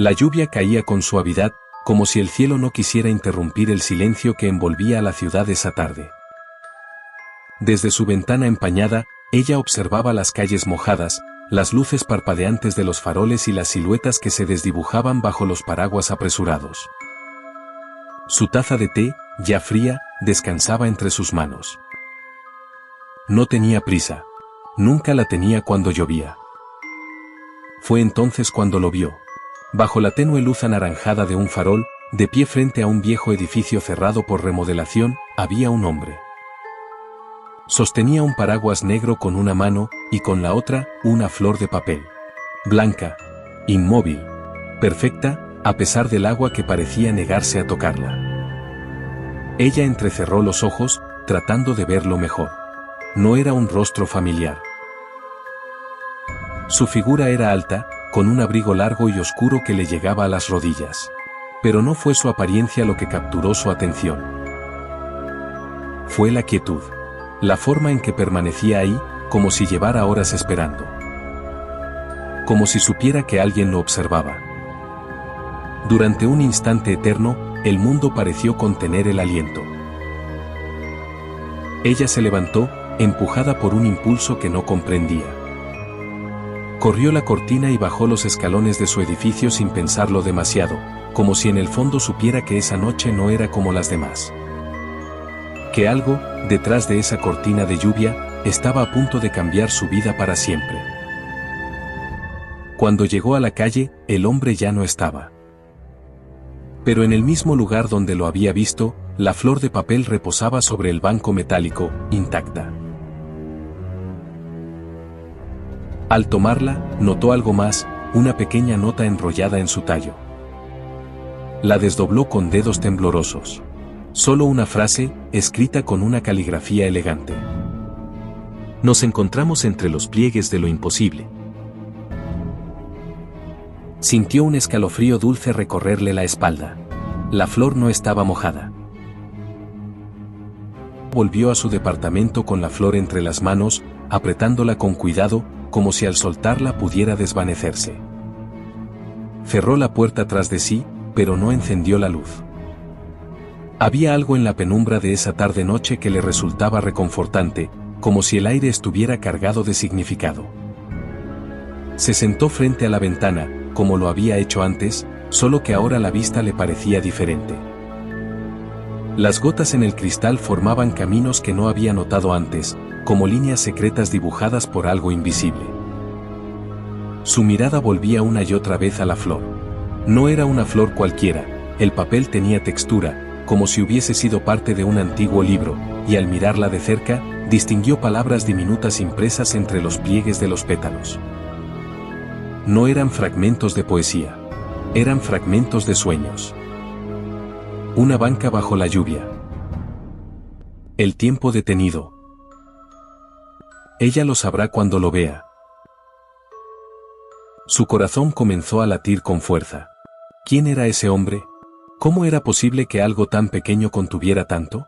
La lluvia caía con suavidad, como si el cielo no quisiera interrumpir el silencio que envolvía a la ciudad esa tarde. Desde su ventana empañada, ella observaba las calles mojadas, las luces parpadeantes de los faroles y las siluetas que se desdibujaban bajo los paraguas apresurados. Su taza de té, ya fría, descansaba entre sus manos. No tenía prisa. Nunca la tenía cuando llovía. Fue entonces cuando lo vio. Bajo la tenue luz anaranjada de un farol, de pie frente a un viejo edificio cerrado por remodelación, había un hombre. Sostenía un paraguas negro con una mano, y con la otra, una flor de papel. Blanca, inmóvil, perfecta, a pesar del agua que parecía negarse a tocarla. Ella entrecerró los ojos, tratando de verlo mejor. No era un rostro familiar. Su figura era alta, con un abrigo largo y oscuro que le llegaba a las rodillas. Pero no fue su apariencia lo que capturó su atención. Fue la quietud. La forma en que permanecía ahí, como si llevara horas esperando. Como si supiera que alguien lo observaba. Durante un instante eterno, el mundo pareció contener el aliento. Ella se levantó, empujada por un impulso que no comprendía. Corrió la cortina y bajó los escalones de su edificio sin pensarlo demasiado, como si en el fondo supiera que esa noche no era como las demás. Que algo, detrás de esa cortina de lluvia, estaba a punto de cambiar su vida para siempre. Cuando llegó a la calle, el hombre ya no estaba. Pero en el mismo lugar donde lo había visto, la flor de papel reposaba sobre el banco metálico, intacta. Al tomarla, notó algo más, una pequeña nota enrollada en su tallo. La desdobló con dedos temblorosos. Solo una frase, escrita con una caligrafía elegante. Nos encontramos entre los pliegues de lo imposible. Sintió un escalofrío dulce recorrerle la espalda. La flor no estaba mojada. Volvió a su departamento con la flor entre las manos, apretándola con cuidado, como si al soltarla pudiera desvanecerse. Cerró la puerta tras de sí, pero no encendió la luz. Había algo en la penumbra de esa tarde-noche que le resultaba reconfortante, como si el aire estuviera cargado de significado. Se sentó frente a la ventana, como lo había hecho antes, solo que ahora la vista le parecía diferente. Las gotas en el cristal formaban caminos que no había notado antes, como líneas secretas dibujadas por algo invisible. Su mirada volvía una y otra vez a la flor. No era una flor cualquiera, el papel tenía textura, como si hubiese sido parte de un antiguo libro, y al mirarla de cerca, distinguió palabras diminutas impresas entre los pliegues de los pétalos. No eran fragmentos de poesía. Eran fragmentos de sueños. Una banca bajo la lluvia. El tiempo detenido. Ella lo sabrá cuando lo vea. Su corazón comenzó a latir con fuerza. ¿Quién era ese hombre? ¿Cómo era posible que algo tan pequeño contuviera tanto?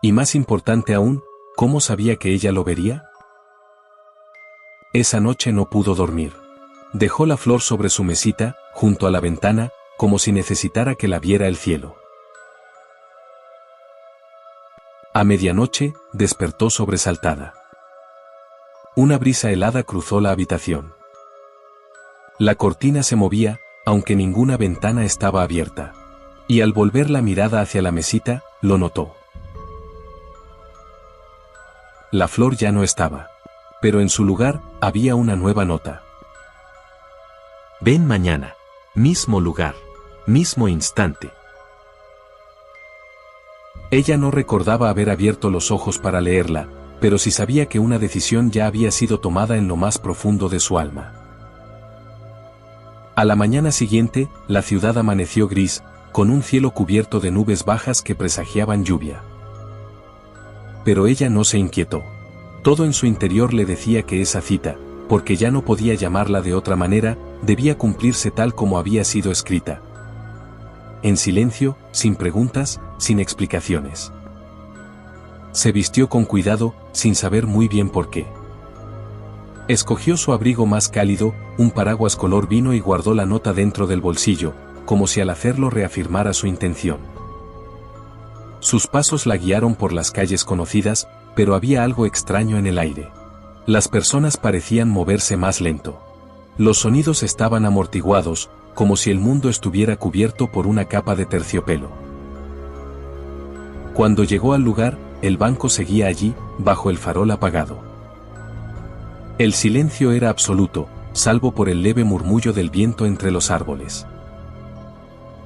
Y más importante aún, ¿cómo sabía que ella lo vería? Esa noche no pudo dormir. Dejó la flor sobre su mesita, junto a la ventana, como si necesitara que la viera el cielo. A medianoche, despertó sobresaltada. Una brisa helada cruzó la habitación. La cortina se movía, aunque ninguna ventana estaba abierta. Y al volver la mirada hacia la mesita, lo notó. La flor ya no estaba. Pero en su lugar, había una nueva nota. Ven mañana. Mismo lugar. Mismo instante. Ella no recordaba haber abierto los ojos para leerla, pero sí sabía que una decisión ya había sido tomada en lo más profundo de su alma. A la mañana siguiente, la ciudad amaneció gris, con un cielo cubierto de nubes bajas que presagiaban lluvia. Pero ella no se inquietó. Todo en su interior le decía que esa cita, porque ya no podía llamarla de otra manera, debía cumplirse tal como había sido escrita. En silencio, sin preguntas, sin explicaciones. Se vistió con cuidado, sin saber muy bien por qué. Escogió su abrigo más cálido, un paraguas color vino y guardó la nota dentro del bolsillo, como si al hacerlo reafirmara su intención. Sus pasos la guiaron por las calles conocidas, pero había algo extraño en el aire. Las personas parecían moverse más lento. Los sonidos estaban amortiguados, como si el mundo estuviera cubierto por una capa de terciopelo. Cuando llegó al lugar, el banco seguía allí, bajo el farol apagado. El silencio era absoluto, salvo por el leve murmullo del viento entre los árboles.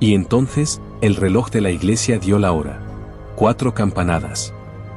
Y entonces, el reloj de la iglesia dio la hora. 4 campanadas.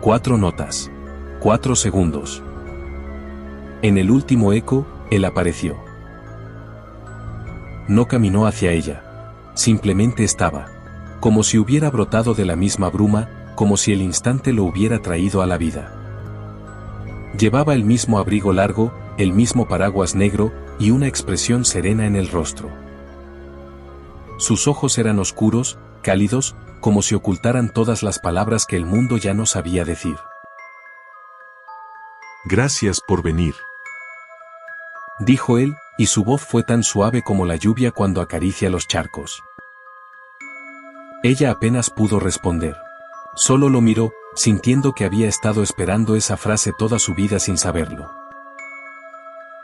4 notas. 4 segundos. En el último eco, él apareció. No caminó hacia ella. Simplemente estaba. Como si hubiera brotado de la misma bruma, como si el instante lo hubiera traído a la vida. Llevaba el mismo abrigo largo, el mismo paraguas negro, y una expresión serena en el rostro. Sus ojos eran oscuros, cálidos, como si ocultaran todas las palabras que el mundo ya no sabía decir. Gracias por venir, dijo él, y su voz fue tan suave como la lluvia cuando acaricia los charcos. Ella apenas pudo responder. Solo lo miró, sintiendo que había estado esperando esa frase toda su vida sin saberlo.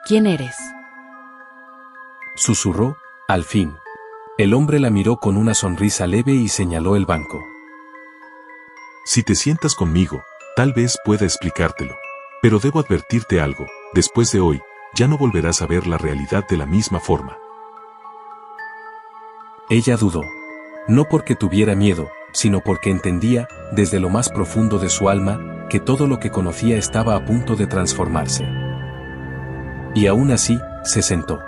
¿Quién eres?, susurró, al fin. El hombre la miró con una sonrisa leve y señaló el banco. Si te sientas conmigo, tal vez pueda explicártelo. Pero debo advertirte algo, después de hoy, ya no volverás a ver la realidad de la misma forma. Ella dudó. No porque tuviera miedo, sino porque entendía, desde lo más profundo de su alma, que todo lo que conocía estaba a punto de transformarse. Y aún así, se sentó.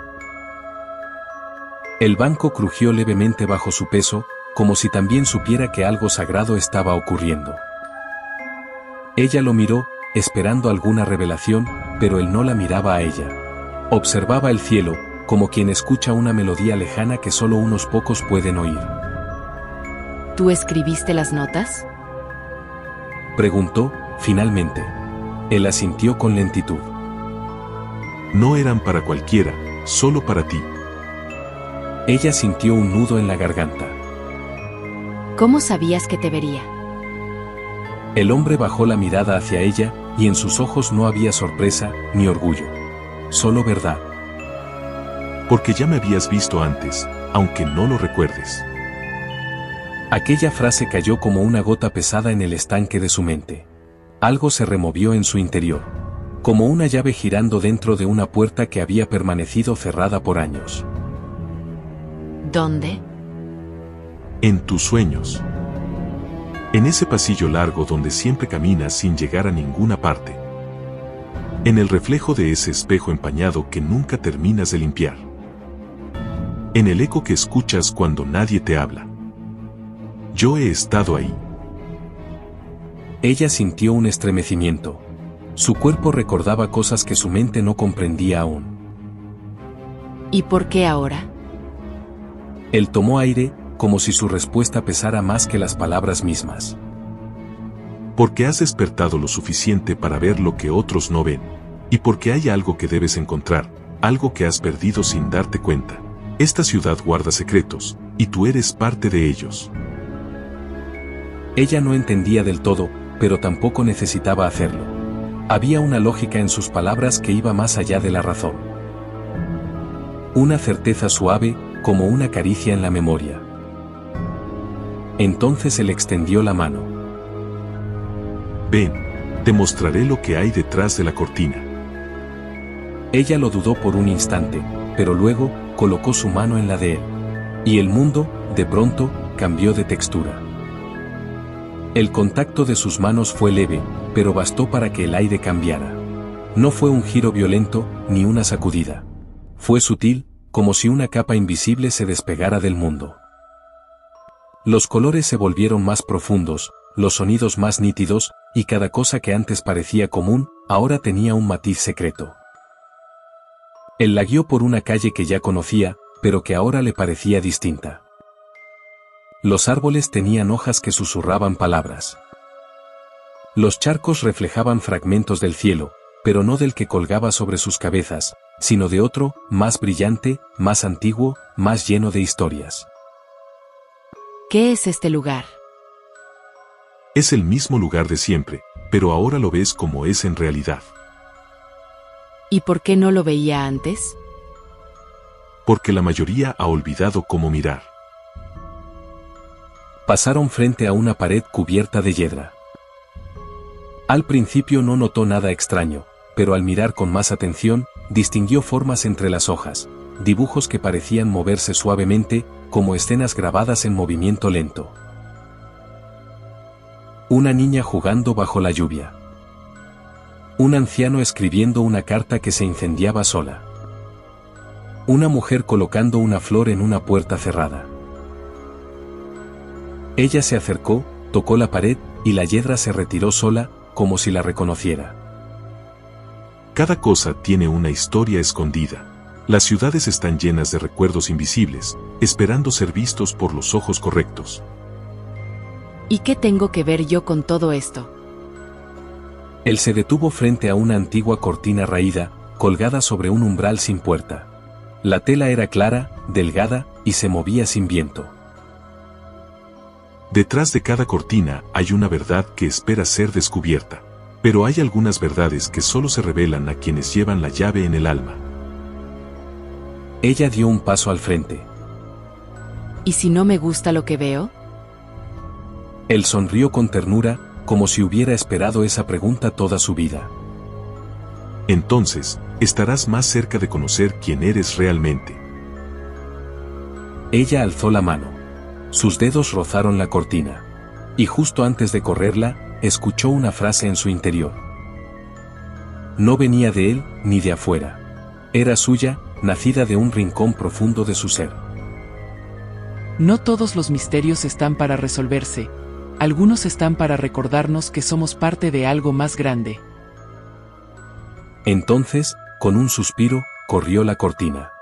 El banco crujió levemente bajo su peso, como si también supiera que algo sagrado estaba ocurriendo. Ella lo miró, esperando alguna revelación, pero él no la miraba a ella. Observaba el cielo, como quien escucha una melodía lejana que solo unos pocos pueden oír. ¿Tú escribiste las notas?, preguntó, finalmente. Él asintió con lentitud. No eran para cualquiera, solo para ti. Ella sintió un nudo en la garganta. ¿Cómo sabías que te vería? El hombre bajó la mirada hacia ella, y en sus ojos no había sorpresa, ni orgullo. Solo verdad. Porque ya me habías visto antes, aunque no lo recuerdes. Aquella frase cayó como una gota pesada en el estanque de su mente. Algo se removió en su interior. Como una llave girando dentro de una puerta que había permanecido cerrada por años. ¿Dónde? En tus sueños. En ese pasillo largo donde siempre caminas sin llegar a ninguna parte. En el reflejo de ese espejo empañado que nunca terminas de limpiar. En el eco que escuchas cuando nadie te habla. Yo he estado ahí. Ella sintió un estremecimiento. Su cuerpo recordaba cosas que su mente no comprendía aún. ¿Y por qué ahora? Él tomó aire, como si su respuesta pesara más que las palabras mismas. Porque has despertado lo suficiente para ver lo que otros no ven. Y porque hay algo que debes encontrar, algo que has perdido sin darte cuenta. Esta ciudad guarda secretos, y tú eres parte de ellos. Ella no entendía del todo, pero tampoco necesitaba hacerlo. Había una lógica en sus palabras que iba más allá de la razón. Una certeza suave, como una caricia en la memoria. Entonces él extendió la mano. Ven, te mostraré lo que hay detrás de la cortina. Ella lo dudó por un instante, pero luego, colocó su mano en la de él. Y el mundo, de pronto, cambió de textura. El contacto de sus manos fue leve, pero bastó para que el aire cambiara. No fue un giro violento, ni una sacudida. Fue sutil, como si una capa invisible se despegara del mundo. Los colores se volvieron más profundos, los sonidos más nítidos, y cada cosa que antes parecía común, ahora tenía un matiz secreto. Él la guió por una calle que ya conocía, pero que ahora le parecía distinta. Los árboles tenían hojas que susurraban palabras. Los charcos reflejaban fragmentos del cielo, pero no del que colgaba sobre sus cabezas, sino de otro, más brillante, más antiguo, más lleno de historias. ¿Qué es este lugar? Es el mismo lugar de siempre, pero ahora lo ves como es en realidad. ¿Y por qué no lo veía antes? Porque la mayoría ha olvidado cómo mirar. Pasaron frente a una pared cubierta de hiedra. Al principio no notó nada extraño, pero al mirar con más atención, distinguió formas entre las hojas, dibujos que parecían moverse suavemente, como escenas grabadas en movimiento lento. Una niña jugando bajo la lluvia. Un anciano escribiendo una carta que se incendiaba sola. Una mujer colocando una flor en una puerta cerrada. Ella se acercó, tocó la pared, y la hiedra se retiró sola, como si la reconociera. Cada cosa tiene una historia escondida. Las ciudades están llenas de recuerdos invisibles, esperando ser vistos por los ojos correctos. ¿Y qué tengo que ver yo con todo esto? Él se detuvo frente a una antigua cortina raída, colgada sobre un umbral sin puerta. La tela era clara, delgada, y se movía sin viento. Detrás de cada cortina hay una verdad que espera ser descubierta. Pero hay algunas verdades que solo se revelan a quienes llevan la llave en el alma. Ella dio un paso al frente. ¿Y si no me gusta lo que veo? Él sonrió con ternura, como si hubiera esperado esa pregunta toda su vida. Entonces, estarás más cerca de conocer quién eres realmente. Ella alzó la mano. Sus dedos rozaron la cortina. Y justo antes de correrla, escuchó una frase en su interior. No venía de él, ni de afuera. Era suya, nacida de un rincón profundo de su ser. No todos los misterios están para resolverse. Algunos están para recordarnos que somos parte de algo más grande. Entonces, con un suspiro, corrió la cortina.